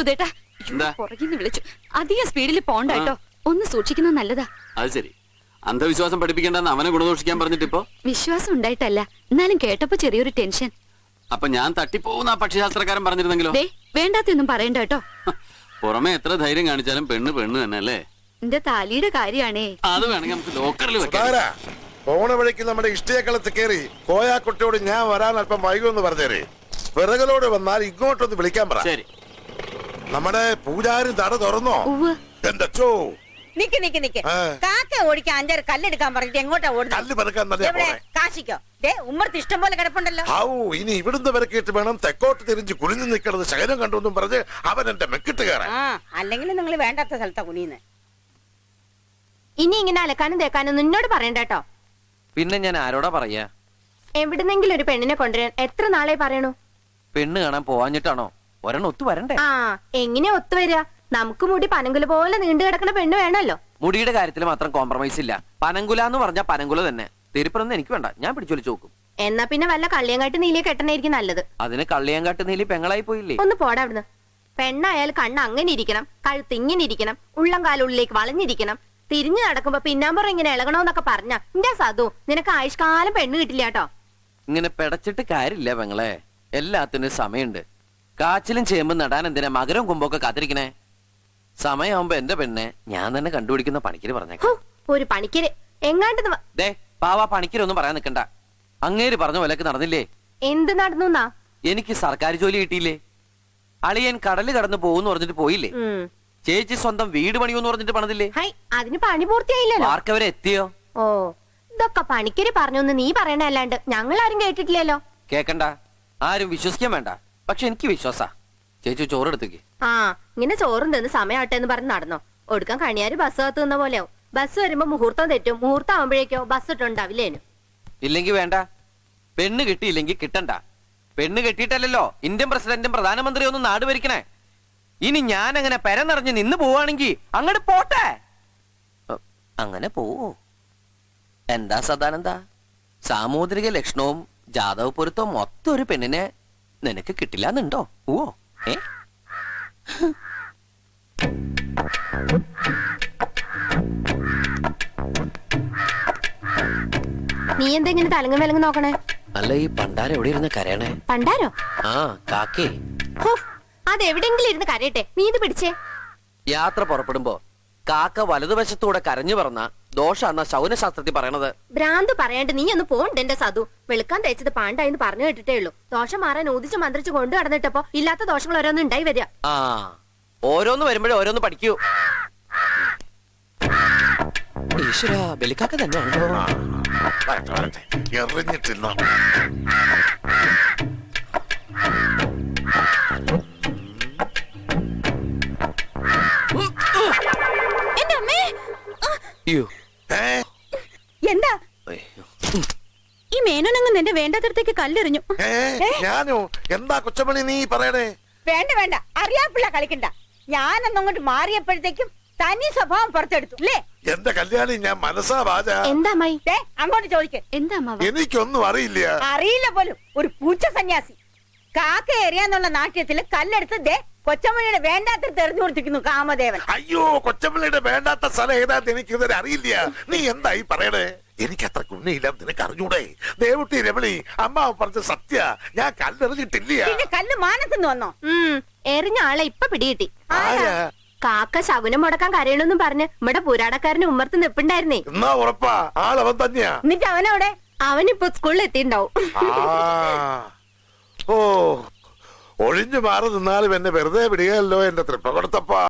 സുധേട്ടാ പുറകിന്ന് വിളിച്ചു. അധികം സ്പീഡിൽ പോണ്ട കേട്ടോ, ഒന്ന് സൂക്ഷിക്കുന്നത് നല്ലതാ. അത് ശരി, അന്ധവിശ്വാസം പഠിപ്പിക്കേണ്ടെന്ന് അവനെ ഗുണദോഷിക്കാൻ പറഞ്ഞിട്ടിപ്പോ വിശ്വാസം ഉണ്ടായിട്ടല്ല, എന്നാലും കേട്ടപ്പോ ചെറിയൊരു ടെൻഷൻ. അപ്പൊ ഞാൻ തട്ടിപ്പോകുന്ന പക്ഷിശാസ്ത്രക്കാരൻ പറഞ്ഞിരുന്നെങ്കിലോ? വേണ്ടാത്തൊന്നും പറയണ്ട കേട്ടോ. പുറമെ എത്ര ധൈര്യം കാണിച്ചാലും പെണ്ണ് പെണ്ണ് തന്നെ അല്ലേ? എന്റെ താലിയുടെ കാര്യാണേ. അത് വേണമെങ്കിൽ നമുക്ക് ലോക്കറിൽ വെക്കാം. പോണ വഴിക്ക് നമ്മുടെ ഇഷ്ടയക്കളത്ത് കയറി കോയാക്കുട്ടിയോട് ഞാൻ വരാൻ അല്പം വൈകുമെന്ന് പറഞ്ഞേര്. പിറകലോട് വന്നാൽ ഇങ്ങോട്ടൊന്ന് വിളിക്കാൻ പറ. ശരി. നമ്മുടെ പൂജാരി തട തുറന്നോ? എന്റെ ചോ നിക്ക് നിക്ക് നിക്ക്. കാക്ക ഓടിക്കാൻ 5 കല്ലെടുക്കാൻ പറഞ്ഞിട്ട് എങ്ങോട്ടാ ഓടുന്നത്? കല്ല് പെറുക്കാൻ കാശിക്കോ? ഉമ്മർത്ത് ഇഷ്ടം പോലെ കിടപ്പുണ്ടല്ലോ. ഇനി ഇവിടുന്ന് പെറുക്കിയിട്ട് വേണം തെക്കോട്ട് തിരിഞ്ഞ് കുനിഞ്ഞു നിൽക്കണത്. ശകലം കണ്ടൊന്നും പറഞ്ഞ് അവൻ എന്റെ മെക്കിട്ട് കയറാൻ. അല്ലെങ്കിൽ നിങ്ങൾ വേണ്ടാത്ത സ്ഥലത്താ കുനിയുന്നെ. ഇനി ഇങ്ങനെ അലക്കാനും തേക്കാനും നിന്നോട് പറയണ്ട കേട്ടോ. പിന്നെ ഞാൻ ആരോടാ പറയാ? എവിടുന്നെങ്കിലും ഒരു പെണ്ണിനെ കൊണ്ടുവരാൻ എത്ര നാളെ പറയണു? പെണ്ണ് കാണാൻ പോവാഞ്ഞിട്ടാണോ? ഒരെണ്ണം ഒത്തു വരണ്ടേ? എങ്ങനെ ഒത്തുവരിക? നമുക്ക് മുടി പനങ്കുല പോലെ നീണ്ടു കിടക്കുന്ന പെണ്ണ് വേണല്ലോ. മുടിയുടെ കാര്യത്തിൽ മാത്രം കോംപ്രമൈസ് ഇല്ല. പനങ്കുല എന്ന് പറഞ്ഞാൽ പനങ്കുല തന്നെ. തിരുപ്പുറന്ന് എനിക്ക് വേണ്ട, ഞാൻ പിടിച്ചൊലിച്ചു നോക്കും. എന്നാ പിന്നെ വല്ല കള്ളിയങ്കാട്ട് നീലിയെ കെട്ടണായിരിക്കും നല്ലത്. അതിന് കള്ളിയങ്കാട്ട് നീലി പെങ്ങളായി പോയില്ലേ? ഒന്ന് പോടാ അവിടുന്ന്. പെണ്ണായാൽ കണ്ണ് അങ്ങനെ ഇരിക്കണം, കഴുത്ത് ഇങ്ങനെ ഇരിക്കണം, ഉള്ളം കാലുള്ളിലേക്ക് വളഞ്ഞിരിക്കണം, തിരിഞ്ഞു നടക്കുമ്പോ പിന്നാമ്പുറം ഇങ്ങനെ ഇളകണോന്നൊക്കെ പറഞ്ഞ എന്റെ സതു നിനക്ക് ആയുഷ്കാലം പെണ്ണ് കിട്ടില്ല കേട്ടോ. ഇങ്ങനെ പെടച്ചിട്ട് കാര്യമില്ല പെങ്ങളെ, എല്ലാത്തിനും സമയമുണ്ട്. കാച്ചിലും ചേമ്പും നടാൻ എന്തിനാ മകരവും കുമ്പൊക്കെ കാത്തിരിക്കണേ? സമയമാകുമ്പോ എന്റെ പെണ്ണെ ഞാൻ തന്നെ കണ്ടുപിടിക്കുന്ന പണിക്കര് പറഞ്ഞേക്കാം. ഒരു പണിക്കര് എങ്ങാണ്ട് ദേ പാവാ, പണിക്കരൊന്നും പറയാൻ നിക്കണ്ട. അങ്ങേര് പറഞ്ഞ പോലെയൊക്കെ നടന്നില്ലേ? എന്ത് നടന്നു? എനിക്ക് സർക്കാർ ജോലി കിട്ടിയില്ലേ? അളിയൻ കടല് കടന്നു പോകുന്നു പറഞ്ഞിട്ട് പോയില്ലേ? ചേച്ചി സ്വന്തം വീട് പണിയോന്ന് പറഞ്ഞിട്ട് പണിതില്ലേ? അതിന് പണി പൂർത്തിയായില്ലല്ലോ. ആർക്കവരെ എത്തിയോ? ഓ, ഇതൊക്കെ പണിക്കര് പറഞ്ഞൊന്ന് നീ പറയണ അല്ലാണ്ട് ഞങ്ങൾ ആരും കേട്ടിട്ടില്ലല്ലോ. കേക്കണ്ട, ആരും വിശ്വസിക്കാൻ വേണ്ട. പക്ഷെ എനിക്ക് വിശ്വാസാ. ചേച്ചി ചോറെടുത്തേക്ക്. ഇങ്ങനെ ചോറും തന്ന് സമയമാട്ടെ എന്ന് പറഞ്ഞ് നടന്നോ? ഒടുക്കാൻ കണിയാര് ബസ് കാത്തു നിന്ന പോലെയോ? ബസ് വരുമ്പോ മുഹൂർത്തം തെറ്റും, മുഹൂർത്തം ആവുമ്പോഴേക്കോ ബസ് ഇട്ടുണ്ടാവില്ലേനു. ഇല്ലെങ്കി വേണ്ട, പെണ്ണ് കിട്ടിയില്ലെങ്കി കിട്ടണ്ട. പെണ്ണ് കെട്ടിയിട്ടല്ലോ ഇന്ത്യൻ പ്രസിഡന്റും പ്രധാനമന്ത്രിയും ഒന്നും നാട് ഭരിക്കണേ. ഇനി ഞാൻ അങ്ങനെ പെര നിറഞ്ഞ് നിന്ന് പോവാണെങ്കി അങ്ങോട്ട് പോട്ടെ. അങ്ങനെ പോവോ? എന്താ സദാനന്ദ, സാമൂദ്രിക ലക്ഷണവും ജാതക പൊരുത്തവും മൊത്തം ഒരു പെണ്ണിനെ നിനക്ക് കിട്ടില്ലാന്നുണ്ടോ? ഓ നീ എന്തെങ്ങനെ തലങ്ങും വിലങ്ങും നോക്കണേ? അല്ല, ഈ പണ്ടാരം എവിടെ ഇരുന്ന് കരയണേ? പണ്ടാരോ? കാക്കേ. അതെവിടെങ്കിലും ഇരുന്ന് കരയട്ടെ, നീ ഇത് പിടിച്ചേ. യാത്ര പുറപ്പെടുമ്പോ കാക്ക വലതുവശത്തൂടെ കരഞ്ഞു പറഞ്ഞ ദോഷാന്ന ശൗനശാസ്ത്രത്തിൽ പറയണത്. ഭ്രാന്ത് പറയാണ്ട് നീ ഒന്ന് പോണ്ട് എന്റെ സതു. വെളുക്കാൻ തേച്ചത് പാണ്ടായിന്ന് പറഞ്ഞു കേട്ടിട്ടേ ഉള്ളൂ. ദോഷം മാറാൻ ഊതിച്ച് മന്ത്രിച്ച് കൊണ്ടു നടന്നിട്ടപ്പോ ഇല്ലാത്ത ദോഷങ്ങൾ ഓരോന്നും ഉണ്ടായി വരിക. ഓരോന്ന് വരുമ്പോഴേ ഓരോന്ന് പഠിക്കൂ. ഈശ്വര, ബലിക്കാക്ക തന്നെയാണല്ലോ. എറിഞ്ഞിട്ടില്ല. എന്താ ഈ മേനോനങ്ങ് നിന്റെ വേണ്ടാത്തടത്തേക്ക് കല്ലെറിഞ്ഞു. ഞാനോ? എന്താ കൊച്ചമണി നീ പറയണേ? വേണ്ട വേണ്ട, അറിയാപ്പിള്ള കളിക്കണ്ട. ഞാനൊന്നങ്ങോട്ട് മാറിയപ്പോഴത്തേക്കും തനി സ്വഭാവം പുറത്തെടുത്തു അല്ലേ? എന്റെ കല്യാണി, ഞാൻ മനസ്സാ വാച. എന്താ അങ്ങോട്ട് ചോദിക്കേ. എന്താ എനിക്കൊന്നും അറിയില്ല. അറിയില്ല പോലും. ഒരു പൂച്ച സന്യാസി കാക്ക എറിയാന്നുള്ള നാട്യത്തില് കല്ലെടുത്ത് കൊച്ചമ്മയുടെ വേണ്ടാത്ത തെരഞ്ഞു കൊടുത്തിരിക്കുന്നു കാമദേവൻ. അയ്യോ, കൊച്ചമ്മയുടെ വേണ്ടാത്ത സ്ഥലം ഏതാന്ന് എനിക്ക് ഇതുവരെ അറിയില്ല. നീ എന്തായി പറയണേ? എനിക്ക് അത്ര കുഞ്ഞില്ല, നിനക്ക് അറിഞ്ഞൂടെ? ദേവുട്ടി രമണി, അമ്മ പറഞ്ഞ സത്യ. ഞാൻ കല്ലെറിഞ്ഞിട്ടില്ല. പിന്നെ കല്ല് മാനത്തുനിന്ന് വന്നോ? എറിഞ്ഞ ആളെ ഇപ്പൊ പിടികിട്ടി. കാക്ക ശകുനം മുടക്കാൻ കരയണമെന്നും പറഞ്ഞ് നമ്മുടെ പുരാടക്കാരന് ഉമ്മർത്ത് നിപ്പുണ്ടായിരുന്നേ. എന്നാ ഉറപ്പാ ആളവൻ തന്നെയാ. എന്നിട്ട് അവനവിടെ? അവനിപ്പോ സ്കൂളിൽ എത്തിണ്ടാവും. ഒഴിഞ്ഞു മാറി നിന്നാലും എന്നെ വെറുതെ വിടുകയല്ലോ എന്റെ തൃപ്പ കൊടുത്തപ്പ.